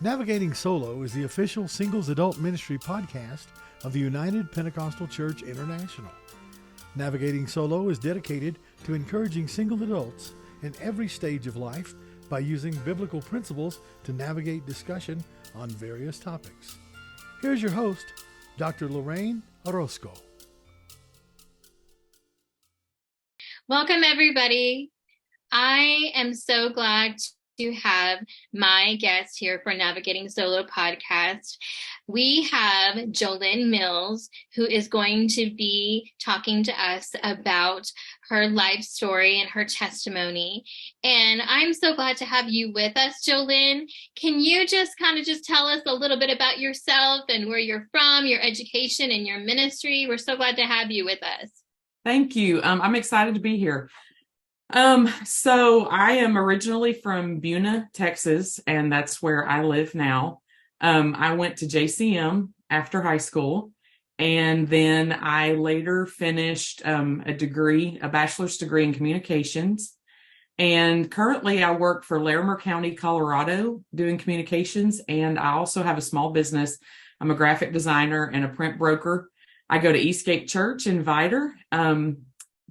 Navigating Solo is the official singles adult ministry podcast of the United Pentecostal Church International. Navigating Solo is dedicated to encouraging single adults in every stage of life by using biblical principles to navigate discussion on various topics. Here's your host, Dr. Lorraine Orozco. Welcome, everybody. I am so glad to have my guest here for Navigating Solo podcast. We have JoLynn Mills, who is going to be talking to us about her life story and her testimony. And I'm so glad to have you with us, JoLynn. Can you just tell us a little bit about yourself and where you're from, your education and your ministry? We're so glad to have you with us. Thank you. I'm excited to be here. So I am originally from Buna, Texas, and that's where I live now. I went to JCM after high school, and then I later finished a bachelor's degree in communications. And currently I work for Larimer County, Colorado, doing communications, and I also have a small business. I'm a graphic designer and a print broker. I go to Eastgate Church in Vidor.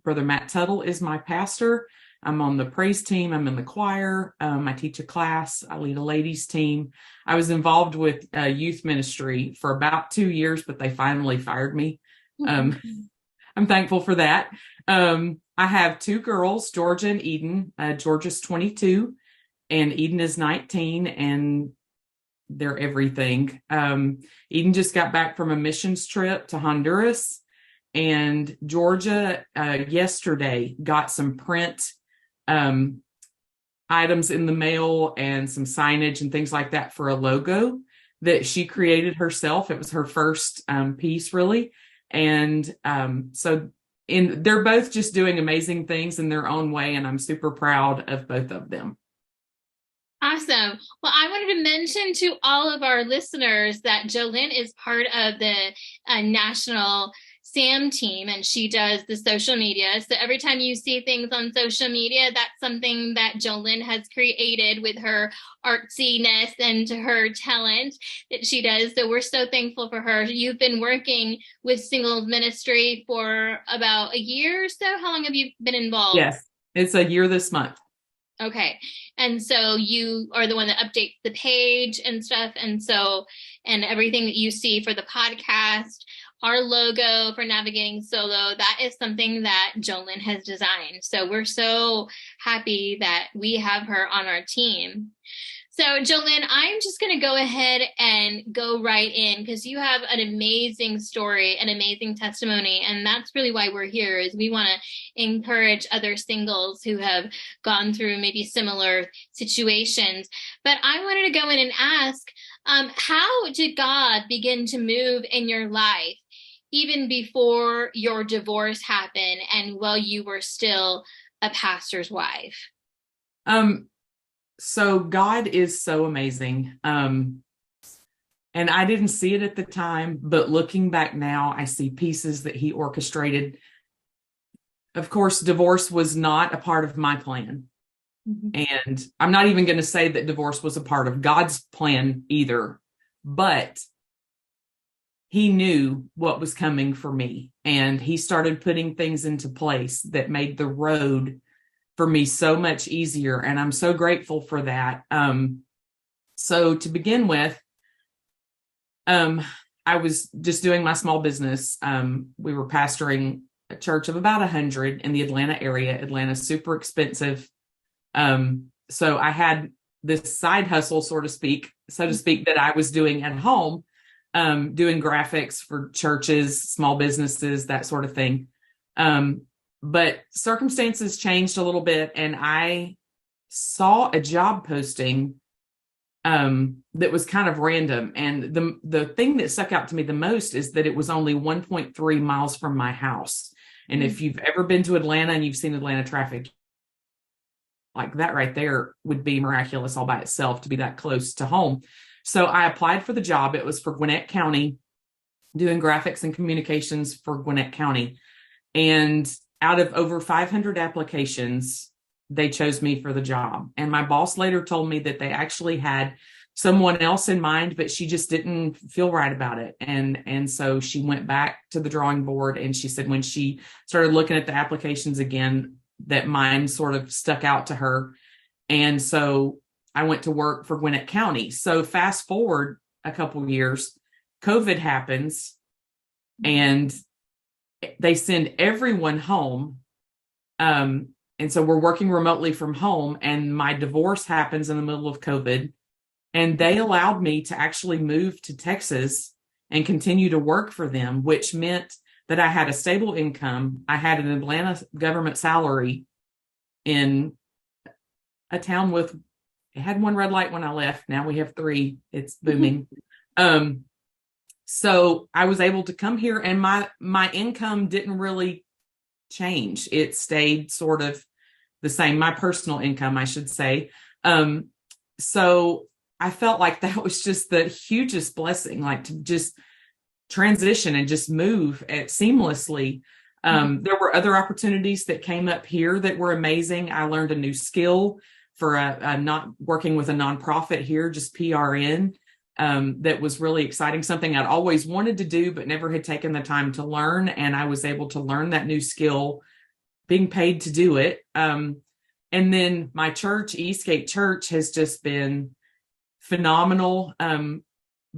Brother Matt Tuttle is my pastor. I'm on the praise team. I'm in the choir. I teach a class. I lead a ladies team. I was involved with youth ministry for about 2 years, but they finally fired me. I'm thankful for that. I have two girls, Georgia and Eden. Georgia's 22 and Eden is 19, and they're everything. Eden just got back from a missions trip to Honduras. And Georgia yesterday got some print items in the mail and some signage and things like that for a logo that she created herself. It was her first piece, really. And they're both just doing amazing things in their own way, and I'm super proud of both of them. Awesome. Well, I wanted to mention to all of our listeners that JoLynn is part of the national SAM team, and she does the social media. So every time you see things on social media, that's something that JoLynn has created with her artsiness and her talent that she does. So we're so thankful for her. You've been working with singles ministry for about a year or so. How long have you been involved? Yes, it's a year this month. Okay. And so you are the one that updates the page and stuff. And everything that you see for the podcast, our logo for Navigating Solo, that is something that JoLynn has designed. So we're so happy that we have her on our team. So JoLynn, I'm just going to go ahead and go right in because you have an amazing story, an amazing testimony. And that's really why we're here, is we want to encourage other singles who have gone through maybe similar situations. But I wanted to go in and ask, how did God begin to move in your life even before your divorce happened and while you were still a pastor's wife? So God is so amazing. And I didn't see it at the time, but looking back now, I see pieces that he orchestrated. Of course, divorce was not a part of my plan. Mm-hmm. And I'm not even going to say that divorce was a part of God's plan either, but he knew what was coming for me. And he started putting things into place that made the road for me so much easier. And I'm so grateful for that. So to begin with, I was just doing my small business. We were pastoring a church of about 100 in the Atlanta area. Atlanta's super expensive. So I had this side hustle, so to speak, that I was doing at home, doing graphics for churches, small businesses, that sort of thing. But circumstances changed a little bit, and I saw a job posting that was kind of random. And the thing that stuck out to me the most is that it was only 1.3 miles from my house. And if you've ever been to Atlanta and you've seen Atlanta traffic, like that right there would be miraculous all by itself to be that close to home. So I applied for the job. It was for Gwinnett County, doing graphics and communications for Gwinnett County. And out of over 500 applications, they chose me for the job. And my boss later told me that they actually had someone else in mind, but she just didn't feel right about it. And so she went back to the drawing board, and she said when she started looking at the applications again, that mine sort of stuck out to her. And so I went to work for Gwinnett County. So fast forward a couple of years, COVID happens, and they send everyone home. And so we're working remotely from home, and my divorce happens in the middle of COVID. And they allowed me to actually move to Texas and continue to work for them, which meant that I had a stable income. I had an Atlanta government salary in a town with, it had one red light when I left. Now we have 3. It's booming. So I was able to come here, and my income didn't really change. It stayed sort of the same, my personal income, I should say. So I felt like that was just the hugest blessing, like to just transition and just move seamlessly. There were other opportunities that came up here that were amazing. I learned a new skill for not working with a nonprofit here, just PRN. That was really exciting, something I'd always wanted to do, but never had taken the time to learn. And I was able to learn that new skill, being paid to do it. And then my church, Eastgate Church, has just been phenomenal.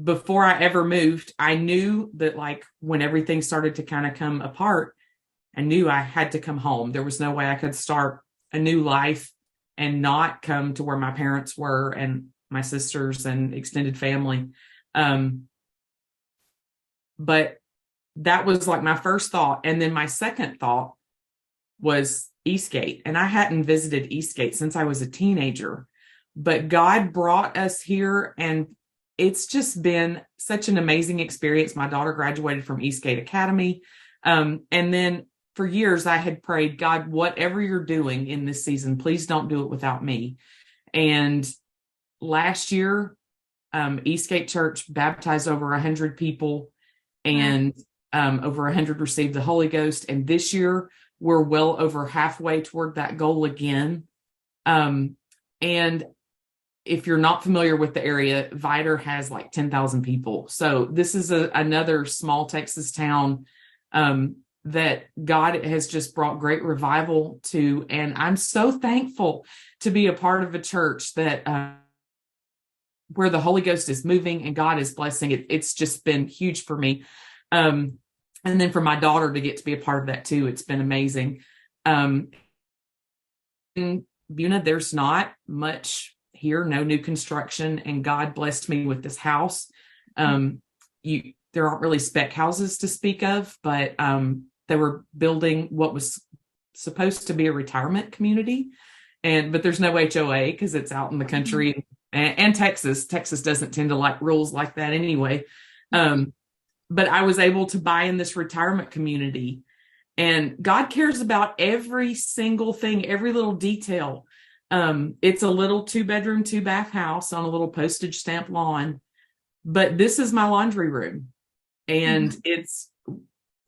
Before I ever moved, I knew that like when everything started to kind of come apart, I knew I had to come home. There was no way I could start a new life and not come to where my parents were and my sisters and extended family. But that was like my first thought. And then my second thought was Eastgate. And I hadn't visited Eastgate since I was a teenager, but God brought us here, and it's just been such an amazing experience. My daughter graduated from Eastgate Academy. And then for years I had prayed, God, whatever you're doing in this season, please don't do it without me. And last year, Eastgate Church baptized over 100 people, and over 100 received the Holy Ghost. And this year, we're well over halfway toward that goal again. And if you're not familiar with the area, Vidor has like 10,000 people. So this is another small Texas town that God has just brought great revival to. And I'm so thankful to be a part of a church that where the Holy Ghost is moving and God is blessing it. It's just been huge for me. And then for my daughter to get to be a part of that too, it's been amazing. In Buna, there's not much here, no new construction, and God blessed me with this house. There aren't really spec houses to speak of, but they were building what was supposed to be a retirement community, but there's no HOA because it's out in the country. And Texas doesn't tend to like rules like that anyway. But I was able to buy in this retirement community, and God cares about every single thing, every little detail. It's a little 2-bedroom, 2-bath house on a little postage stamp lawn, but this is my laundry room, and it's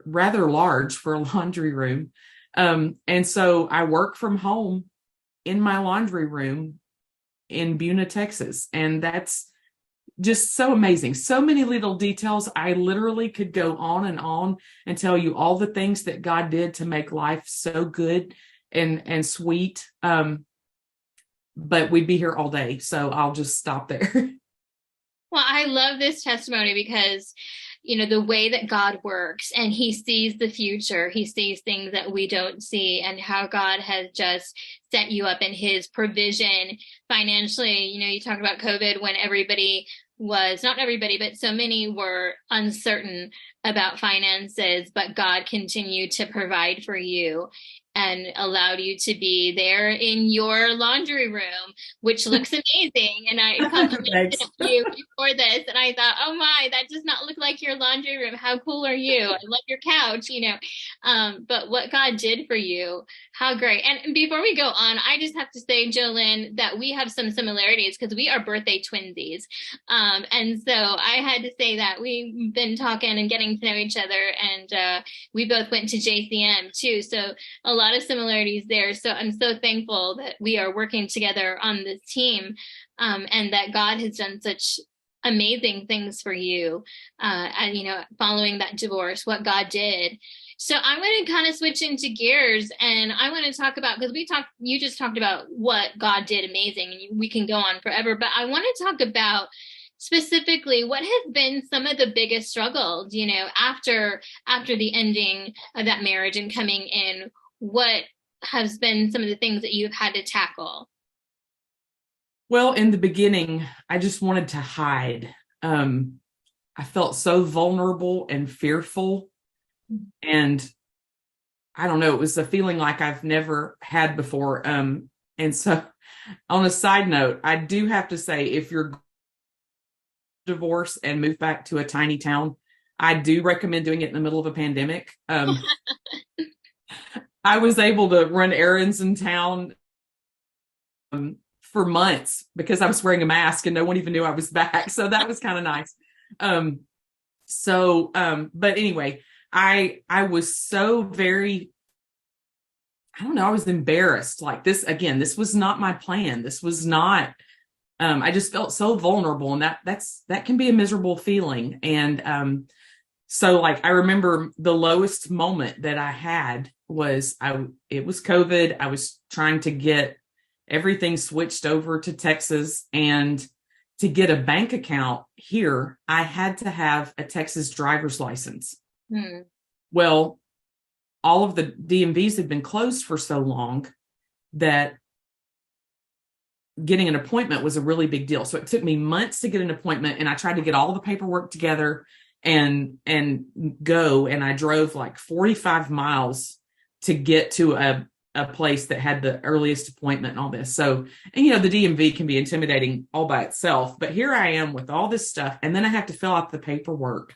rather large for a laundry room. And so I work from home in my laundry room in Buna, Texas. And that's just so amazing. So many little details. I literally could go on and tell you all the things that God did to make life so good and sweet. But we'd be here all day. So I'll just stop there. Well, I love this testimony because, you know, the way that God works, and he sees the future, he sees things that we don't see, and how God has just set you up in his provision financially. You know, you talked about COVID when everybody was, not everybody, but so many were uncertain about finances, but God continued to provide for you and allowed you to be there in your laundry room, which looks amazing. And I complimented you before this, and I thought, oh my, that does not look like your laundry room. How cool are you? I love your couch, you know. But what God did for you, how great. And before we go on, I just have to say, JoLynn, that we have some similarities because we are birthday twinsies. And so I had to say that we've been talking and getting to know each other, and we both went to JCM too. So a lot of similarities there. So I'm so thankful that we are working together on this team, and that God has done such amazing things for you, and, following that divorce, what God did. So I'm going to kind of switch into gears, and I want to talk about, because you just talked about what God did amazing, and we can go on forever, but I want to talk about specifically what has been some of the biggest struggles, after the ending of that marriage and coming in. What has been some of the things that you've had to tackle? Well, in the beginning, I just wanted to hide. I felt so vulnerable and fearful. And I don't know, it was a feeling like I've never had before. And so on a side note, I do have to say, if you're divorced and move back to a tiny town, I do recommend doing it in the middle of a pandemic. I was able to run errands in town for months because I was wearing a mask and no one even knew I was back. So that was kind of nice. But anyway, I was so very, I don't know, I was embarrassed. Like this was not my plan. This was not, I just felt so vulnerable, and that can be a miserable feeling. And so like, I remember the lowest moment that I had was it was COVID. I was trying to get everything switched over to Texas, and to get a bank account here, I had to have a Texas driver's license. Well, all of the DMVs had been closed for so long that getting an appointment was a really big deal. So it took me months to get an appointment, and I tried to get all the paperwork together and go. And I drove like 45 miles to get to a place that had the earliest appointment and all this. So, and the DMV can be intimidating all by itself, but here I am with all this stuff. And then I have to fill out the paperwork,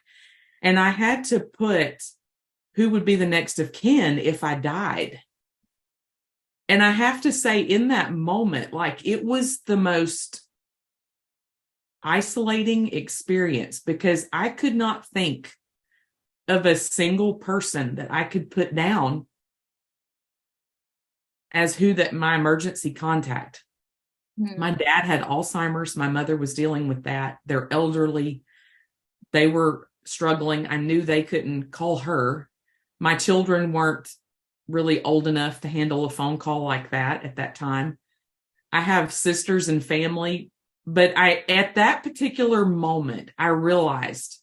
and I had to put who would be the next of kin if I died. And I have to say, in that moment, like, it was the most isolating experience, because I could not think of a single person that I could put down as my emergency contact. My dad had Alzheimer's. My mother was dealing with that. They're elderly. They were struggling. I knew they couldn't call her. My children weren't really old enough to handle a phone call like that at that time. I have sisters and family, but at that particular moment, I realized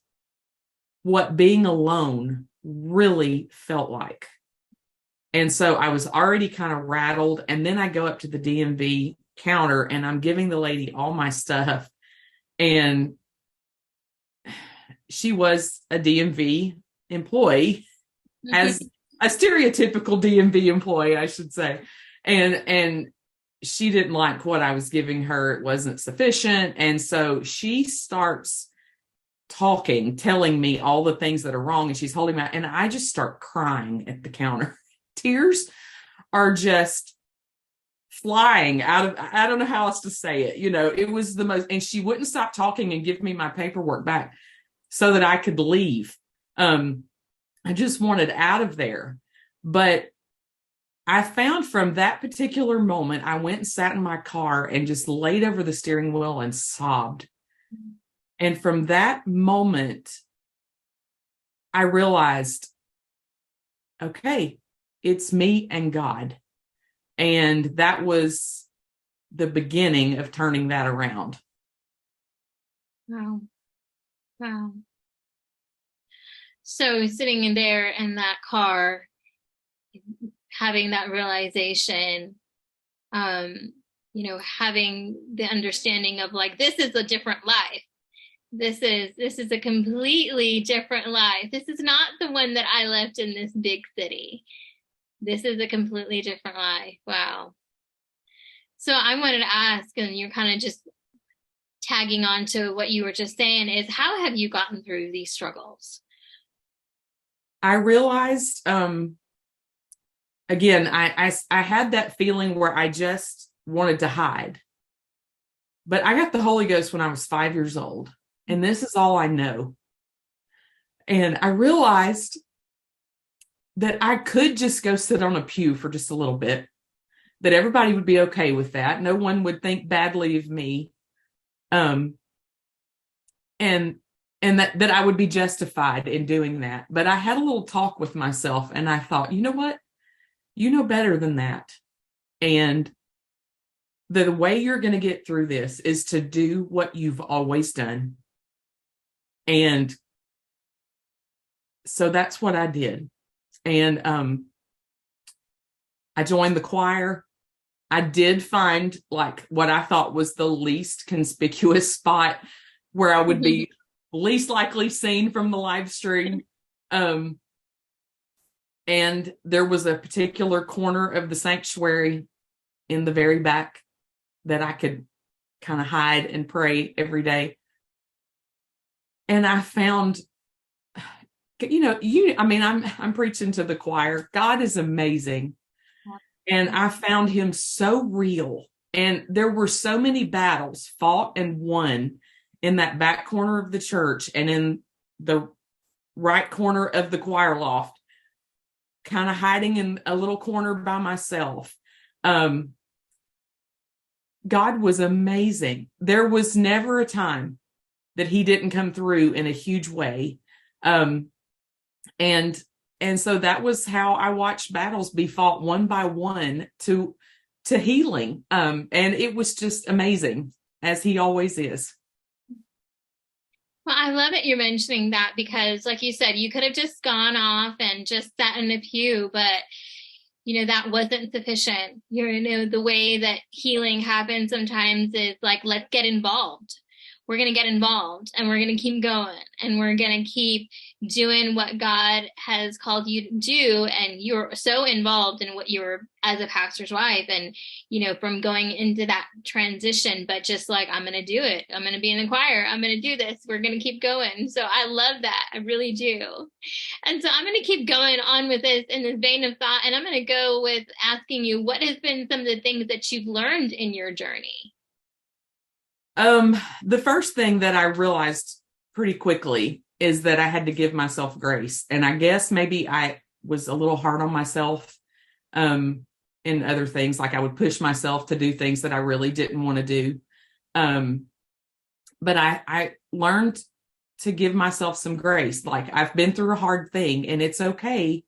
what being alone really felt like. And so I was already kind of rattled. And then I go up to the DMV counter, and I'm giving the lady all my stuff. And she was a DMV employee, as a stereotypical DMV employee, I should say. And she didn't like what I was giving her. It wasn't sufficient. And so she starts telling me all the things that are wrong. And she's holding and I just start crying at the counter. Tears are just flying out of, I don't know how else to say it. It was the most, and she wouldn't stop talking and give me my paperwork back so that I could leave. I just wanted out of there. But I found from that particular moment, I went and sat in my car and just laid over the steering wheel and sobbed. And from that moment, I realized, okay, it's me and God. And that was the beginning of turning that around. Wow. So sitting in there in that car, having that realization, having the understanding of like, this is a different life. This is a completely different life. This is not the one that I left in this big city. This is a completely different life. Wow. So I wanted to ask, and you're kind of just tagging on to what you were just saying, is how have you gotten through these struggles? I realized, again, I had that feeling where I just wanted to hide. But I got the Holy Ghost when I was 5 years old, and this is all I know. And I realized that I could just go sit on a pew for just a little bit, that everybody would be okay with that. No one would think badly of me. Um, and that I would be justified in doing that. But I had a little talk with myself and I thought, you know what? You know better than that. And the way you're going to get through this is to do what you've always done. And so that's what I did. And I joined the choir. I did find like what I thought was the least conspicuous spot where I would be least likely seen from the live stream. And there was a particular corner of the sanctuary in the very back that I could kind of hide and pray every day. And I found, I'm preaching to the choir. God is amazing. And I found him so real. And there were so many battles fought and won in that back corner of the church and in the right corner of the choir loft, kind of hiding in a little corner by myself. God was amazing. There was never a time that he didn't come through in a huge way. And so that was how I watched battles be fought one by one to healing. And it was just amazing, as he always is. Well, I love that you're mentioning that because, like you said, you could have just gone off and just sat in a pew, but that wasn't sufficient. The way that healing happens sometimes is like, let's get involved. We're going to get involved and we're going to keep going and we're going to keep doing what God has called you to do. And you're so involved in what you're as a pastor's wife and, from going into that transition, but just like, I'm going to do it. I'm going to be in the choir. I'm going to do this. We're going to keep going. So I love that. I really do. And so I'm going to keep going on with this in this vein of thought. And I'm going to go with asking you, what has been some of the things that you've learned in your journey? The first thing that I realized pretty quickly is that I had to give myself grace. And I guess maybe I was a little hard on myself, in other things, like I would push myself to do things that I really didn't want to do. But I learned to give myself some grace. Like, I've been through a hard thing and it's okay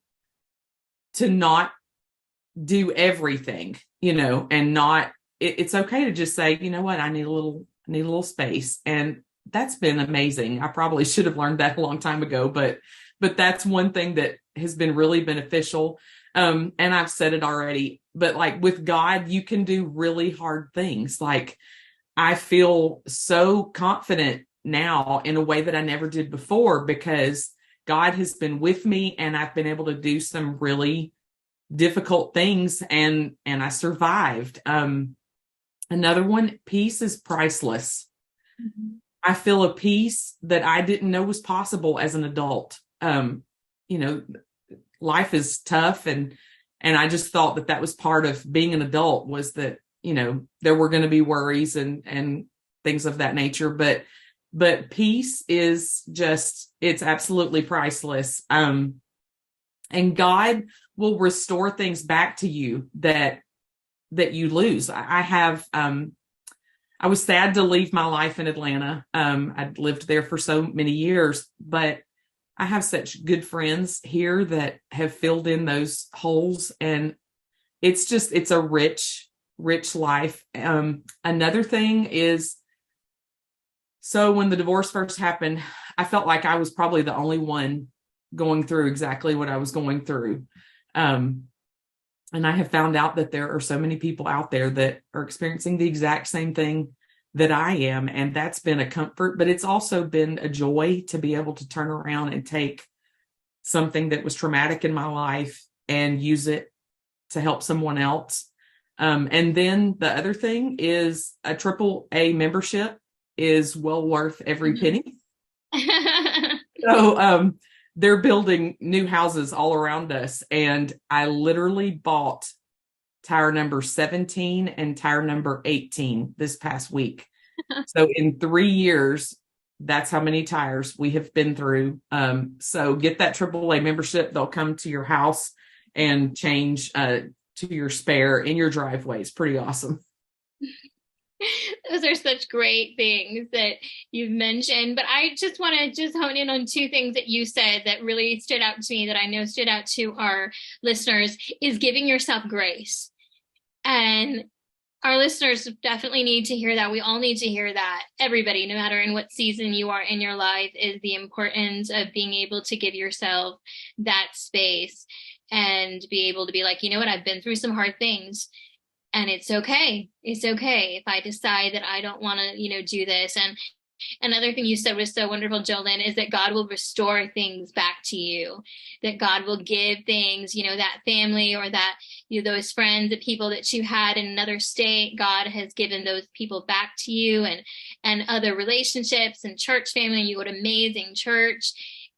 to not do everything, and not, it's okay to just say, you know what, I need a little space. And that's been amazing. I probably should have learned that a long time ago, but that's one thing that has been really beneficial. And I've said it already, but like with God, you can do really hard things. Like, I feel so confident now in a way that I never did before because God has been with me and I've been able to do some really difficult things and I survived. Another one, peace is priceless. Mm-hmm. I feel a peace that I didn't know was possible as an adult. Life is tough and I just thought that was part of being an adult, was that, there were going to be worries and things of that nature, but peace is just, it's absolutely priceless. And God will restore things back to you that you lose. I was sad to leave my life in Atlanta. I'd lived there for so many years, but I have such good friends here that have filled in those holes. And it's a rich life. Another thing is, so when the divorce first happened, I felt like I was probably the only one going through exactly what I was going through. And I have found out that there are so many people out there that are experiencing the exact same thing that I am. And that's been a comfort, but it's also been a joy to be able to turn around and take something that was traumatic in my life and use it to help someone else. And then the other thing is a AAA membership is well worth every penny. So, they're building new houses all around us. And I literally bought tire number 17 and tire number 18 this past week. So in 3 years, that's how many tires we have been through. So get that AAA membership. They'll come to your house and change to your spare in your driveway. It's pretty awesome. Those are such great things that you've mentioned, but I just want to just hone in on two things that you said that really stood out to me, that I know stood out to our listeners, is giving yourself grace. And our listeners definitely need to hear that. We all need to hear that. Everybody, no matter in what season you are in your life, is the importance of being able to give yourself that space and be able to be like, you know what, I've been through some hard things. And it's okay. It's okay if I decide that I don't want to, do this. And another thing you said was so wonderful, JoLynn, is that God will restore things back to you, that God will give things, that family or that, those friends, the people that you had in another state, God has given those people back to you, and other relationships and church family. You go to amazing church,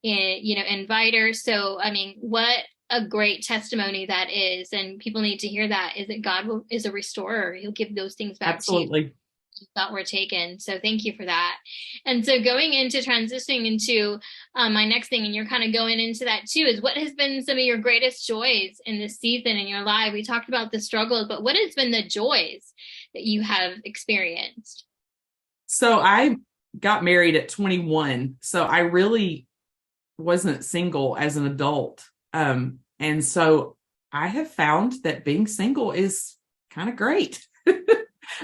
inviters. So, I mean, what a great testimony that is. And people need to hear that, is that God is a restorer. He'll give those things back Absolutely. to you thought were taken. So thank you for that. And so going into transitioning into my next thing, and you're kind of going into that too, is what has been some of your greatest joys in this season in your life? We talked about the struggles, but what has been the joys that you have experienced? So I got married at 21. So I really wasn't single as an adult. And so I have found that being single is kind of great.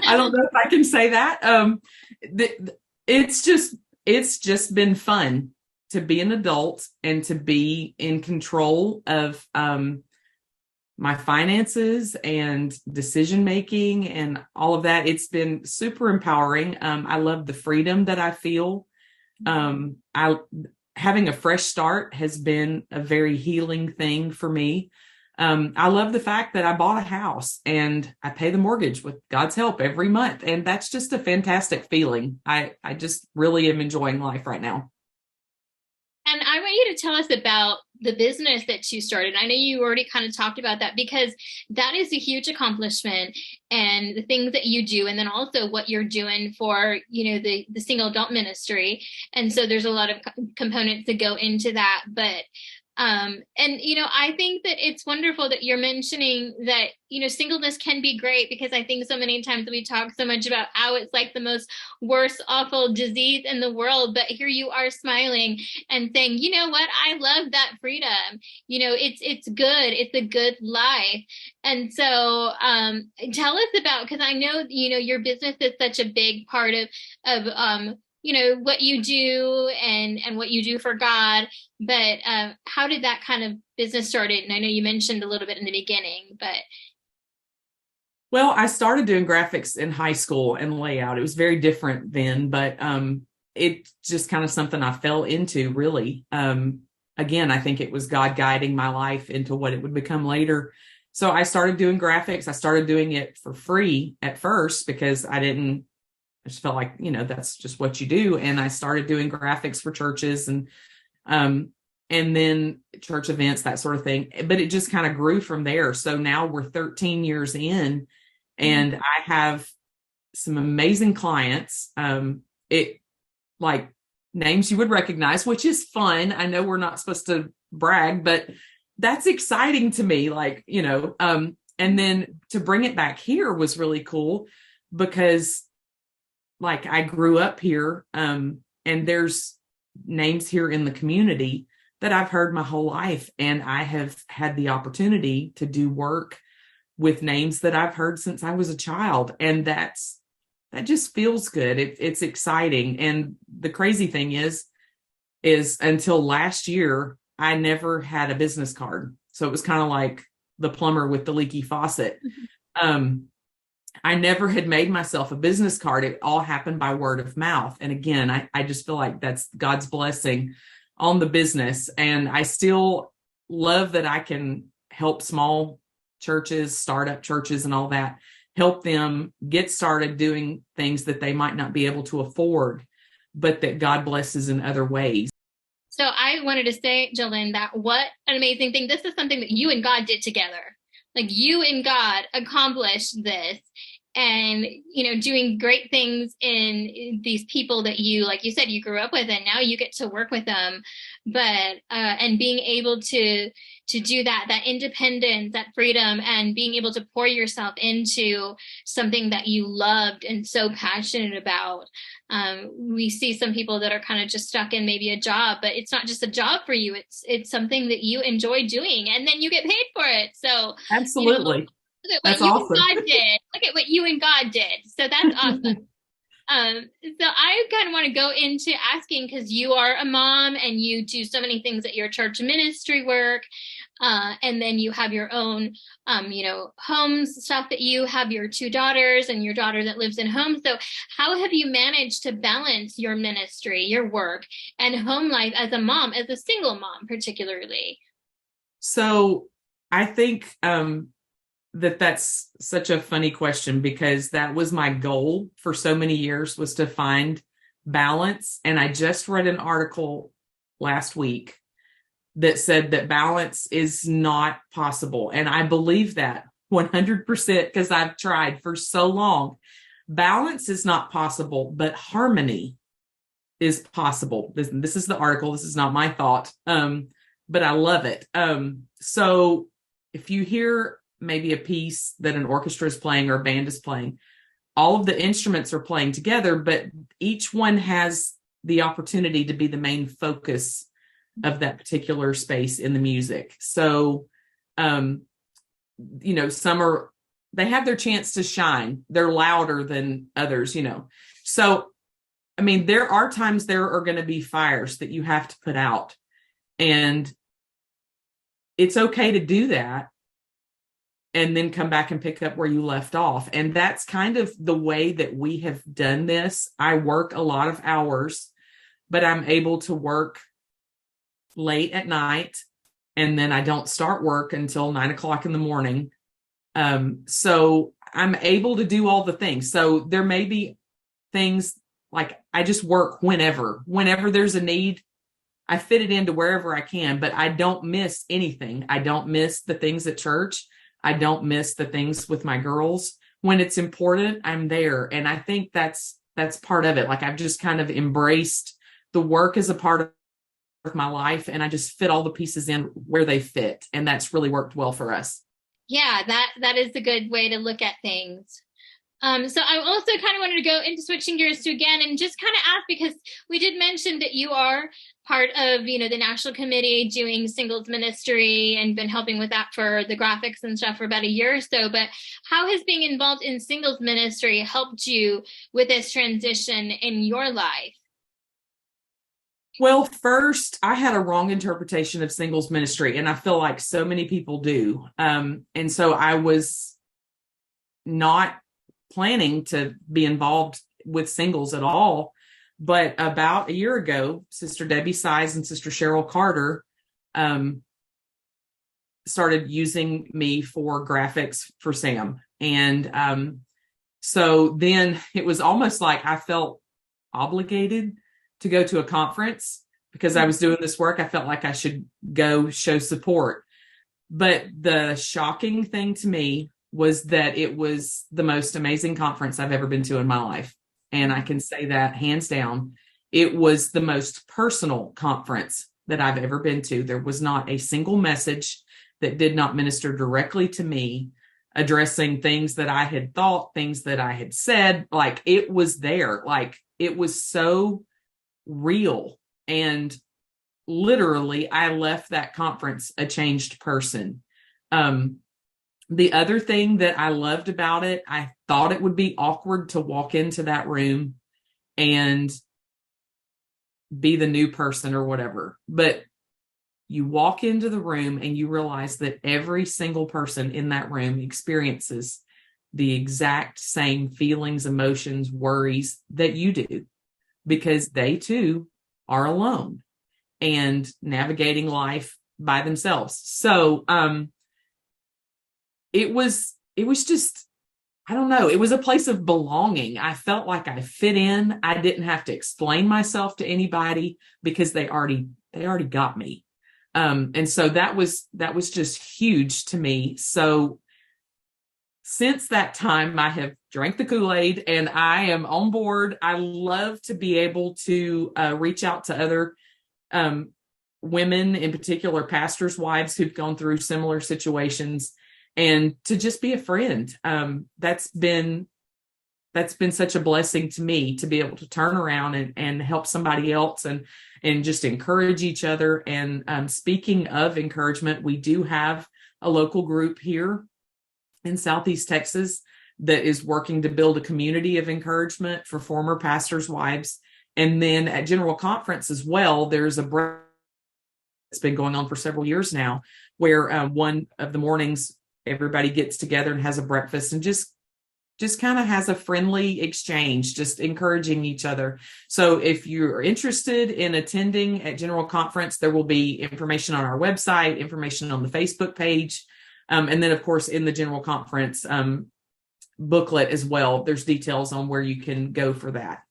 I don't know if I can say that. It's just been fun to be an adult and to be in control of my finances and decision making and all of that. It's been super empowering. I love the freedom that I feel. Having a fresh start has been a very healing thing for me. I love the fact that I bought a house and I pay the mortgage with God's help every month. And that's just a fantastic feeling. I just really am enjoying life right now. And I want you to tell us about the business that you started. I know you already kind of talked about that, because that is a huge accomplishment, and the things that you do, and then also what you're doing for, the single adult ministry. And so there's a lot of components that go into that. But I think that it's wonderful that you're mentioning that, singleness can be great, because I think so many times we talk so much about how it's like the most worst, awful disease in the world. But here you are smiling and saying, you know what, I love that freedom. It's good. It's a good life. And so tell us about, because I know, your business is such a big part of what you do and what you do for God. But how did that kind of business started? And I know you mentioned a little bit in the beginning, but. Well, I started doing graphics in high school and layout. It was very different then, but it's just kind of something I fell into, really. Again, I think it was God guiding my life into what it would become later. So I started doing graphics. I started doing it for free at first because I just felt like, that's just what you do. And I started doing graphics for churches and then church events, that sort of thing. But it just kind of grew from there. So now we're 13 years in, and I have some amazing clients. It like names you would recognize, which is fun. I know we're not supposed to brag, but that's exciting to me. And then to bring it back here was really cool, because I grew up here, and there's names here in the community that I've heard my whole life. And I have had the opportunity to do work with names that I've heard since I was a child. And that just feels good. It's exciting. And the crazy thing is until last year, I never had a business card. So it was kind of like the plumber with the leaky faucet. I never had made myself a business card. It all happened by word of mouth. And again, I just feel like that's God's blessing on the business. And I still love that I can help small churches, startup churches and all that, help them get started doing things that they might not be able to afford, but that God blesses in other ways. So I wanted to say, JoLynn, that what an amazing thing. This is something that you and God did together. Like, you and God accomplished this. and, doing great things in these people that you, like you said, you grew up with, and now you get to work with them. But, and being able to do that independence, that freedom, and being able to pour yourself into something that you loved and so passionate about. We see some people that are kind of just stuck in maybe a job, but it's not just a job for you. It's something that you enjoy doing, and then you get paid for it. So absolutely, look at that's what you awesome. and God did. Look at what you and God did. So that's awesome. So I kind of want to go into asking, because you are a mom and you do so many things at your church ministry work. And then you have your own, homes stuff that you have, your 2 daughters and your daughter that lives in home. So how have you managed to balance your ministry, your work, and home life as a mom, as a single mom, particularly? So I think that's such a funny question, because that was my goal for so many years, was to find balance. And I just read an article last week that said that balance is not possible. And I believe that 100%, because I've tried for so long. Balance is not possible, but harmony is possible. This is the article. This is not my thought. But I love it. So if you hear maybe a piece that an orchestra is playing or a band is playing, all of the instruments are playing together, but each one has the opportunity to be the main focus of that particular space in the music. So, some they have their chance to shine. They're louder than others, So, there are times there are going to be fires that you have to put out, and it's okay to do that and then come back and pick up where you left off. And that's kind of the way that we have done this. I work a lot of hours, but I'm able to work late at night, and then I don't start work until 9:00 in the morning. So I'm able to do all the things. So there may be things like I just work whenever there's a need. I fit it into wherever I can, but I don't miss anything. I don't miss the things at church. I don't miss the things with my girls. When it's important, I'm there. And I think that's part of it. Like, I've just kind of embraced the work as a part of my life, and I just fit all the pieces in where they fit. And that's really worked well for us. Yeah, that is a good way to look at things. So I also kind of wanted to go into switching gears to again and just kind of ask, because we did mention that you are part of, the national committee doing singles ministry and been helping with that for the graphics and stuff for about a year or so. But how has being involved in singles ministry helped you with this transition in your life? Well, first, I had a wrong interpretation of singles ministry, and I feel like so many people do. And so I was not planning to be involved with singles at all. But about a year ago, Sister Debbie Size and Sister Cheryl Carter started using me for graphics for Sam. And so then it was almost like I felt obligated to go to a conference because I was doing this work. I felt like I should go show support. But the shocking thing to me was that it was the most amazing conference I've ever been to in my life. And I can say that hands down. It was the most personal conference that I've ever been to. There was not a single message that did not minister directly to me, addressing things that I had thought, things that I had said. Like, it was there. Like, it was so real. And literally, I left that conference a changed person. The other thing that I loved about it, I thought it would be awkward to walk into that room and be the new person or whatever. But you walk into the room and you realize that every single person in that room experiences the exact same feelings, emotions, worries that you do, because they too are alone and navigating life by themselves. So, it was just, I don't know. It was a place of belonging. I felt like I fit in. I didn't have to explain myself to anybody because they already got me. And so that was just huge to me. So since that time, I have drank the Kool-Aid and I am on board. I love to be able to reach out to other women, in particular pastors' wives who've gone through similar situations, and to just be a friend. That's been such a blessing to me, to be able to turn around and help somebody else and just encourage each other. And speaking of encouragement, we do have a local group here in Southeast Texas that is working to build a community of encouragement for former pastors' wives. And then at General Conference as well, there's a that's been going on for several years now, where one of the mornings everybody gets together and has a breakfast and just kind of has a friendly exchange, just encouraging each other. So if you're interested in attending at General Conference, there will be information on our website, information on the Facebook page. And then, of course, in the General Conference booklet as well, there's details on where you can go for that.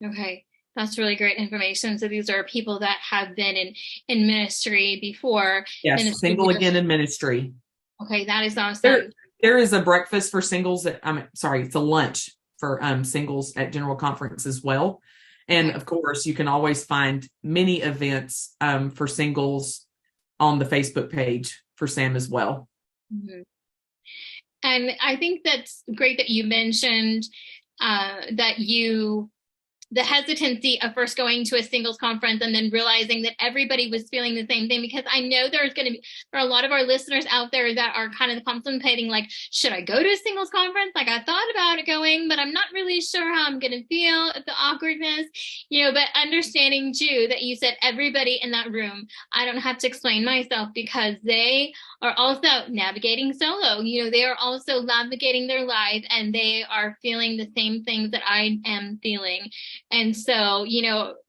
Okay. That's really great information. So these are people that have been in ministry before. Yes, single again in ministry. Okay, that is awesome. There is a breakfast for singles. It's a lunch for singles at General Conference as well. And of course, you can always find many events for singles on the Facebook page for Sam as well. Mm-hmm. And I think that's great that you mentioned the hesitancy of first going to a singles conference and then realizing that everybody was feeling the same thing, because I know there are a lot of our listeners out there that are kind of contemplating, like, should I go to a singles conference? Like, I thought about it going, but I'm not really sure how I'm going to feel, the awkwardness, but understanding, Ju, that you said everybody in that room, I don't have to explain myself, because they are also navigating solo. They are also navigating their life, and they are feeling the same things that I am feeling. And so,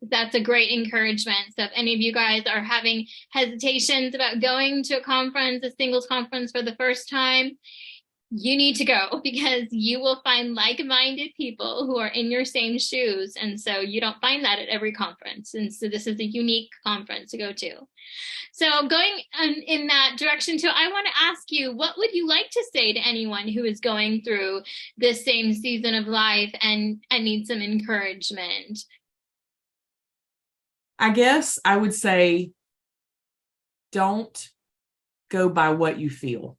that's a great encouragement. So if any of you guys are having hesitations about going to a singles conference for the first time, you need to go, because you will find like-minded people who are in your same shoes. And so you don't find that at every conference. And so this is a unique conference to go to. So going in that direction too, I want to ask you, what would you like to say to anyone who is going through this same season of life and needs some encouragement? I guess I would say, don't go by what you feel.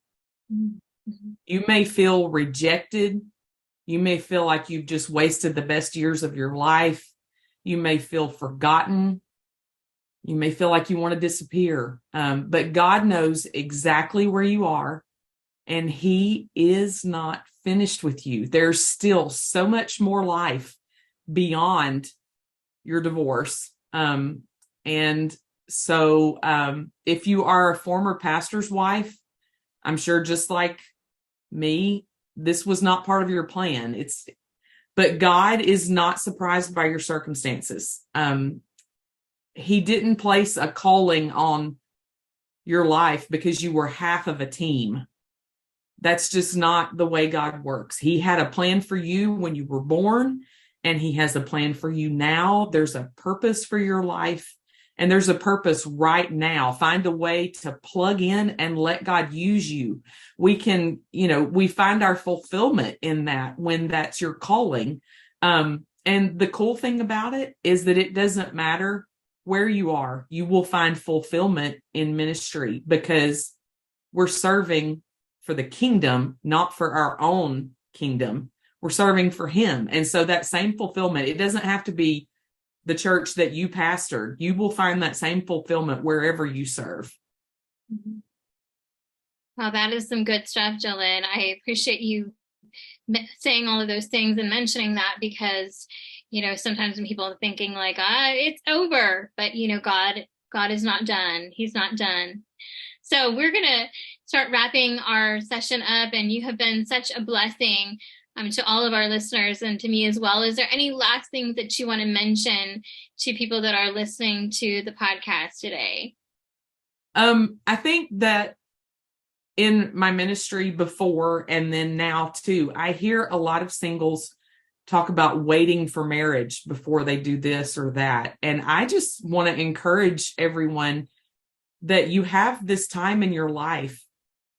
Mm-hmm. You may feel rejected. You may feel like you've just wasted the best years of your life. You may feel forgotten. You may feel like you want to disappear. But God knows exactly where you are, and He is not finished with you. There's still so much more life beyond your divorce. And so if you are a former pastor's wife, I'm sure just like me, this was not part of your plan. But God is not surprised by your circumstances. He didn't place a calling on your life because you were half of a team. That's just not the way God works. He had a plan for you when you were born, and He has a plan for you now. There's a purpose for your life, and there's a purpose right now. Find a way to plug in and let God use you. We can, we find our fulfillment in that when that's your calling. And the cool thing about it is that it doesn't matter where you are. You will find fulfillment in ministry, because we're serving for the kingdom, not for our own kingdom. We're serving for Him. And so that same fulfillment, it doesn't have to be the church that you pastored. You will find that same fulfillment wherever you serve. Mm-hmm. Wow, that is some good stuff, JoLynn. I appreciate you saying all of those things and mentioning that, because sometimes when people are thinking like, it's over, but God is not done. He's not done. So we're going to start wrapping our session up, and you have been such a blessing to all of our listeners and to me as well. Is there any last things that you want to mention to people that are listening to the podcast today? I think that in my ministry before and then now too, I hear a lot of singles talk about waiting for marriage before they do this or that. And I just want to encourage everyone that you have this time in your life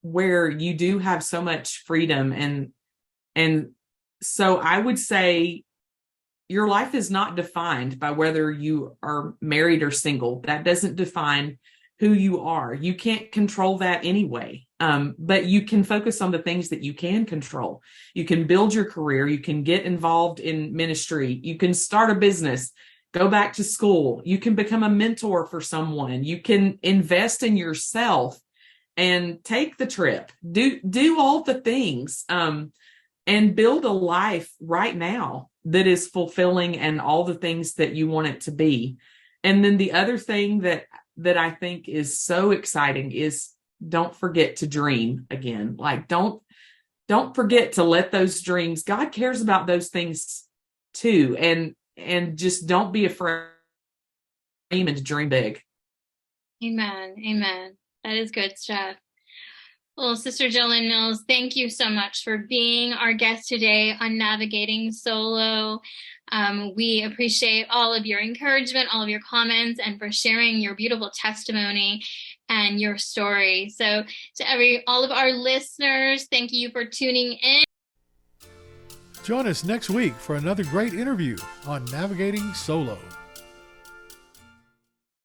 where you do have so much freedom. And so I would say your life is not defined by whether you are married or single. That doesn't define who you are. You can't control that anyway. But you can focus on the things that you can control. You can build your career. You can get involved in ministry. You can start a business, go back to school. You can become a mentor for someone. You can invest in yourself and take the trip. Do all the things, and build a life right now that is fulfilling and all the things that you want it to be. And then the other thing that I think is so exciting is don't forget to dream again. Like don't forget to let those dreams, God cares about those things too. And just don't be afraid and to dream big. Amen. Amen. That is good stuff. Well, Sister JoLynn Mills, thank you so much for being our guest today on Navigating Solo. We appreciate all of your encouragement, all of your comments, and for sharing your beautiful testimony and your story. So to all of our listeners, thank you for tuning in. Join us next week for another great interview on Navigating Solo.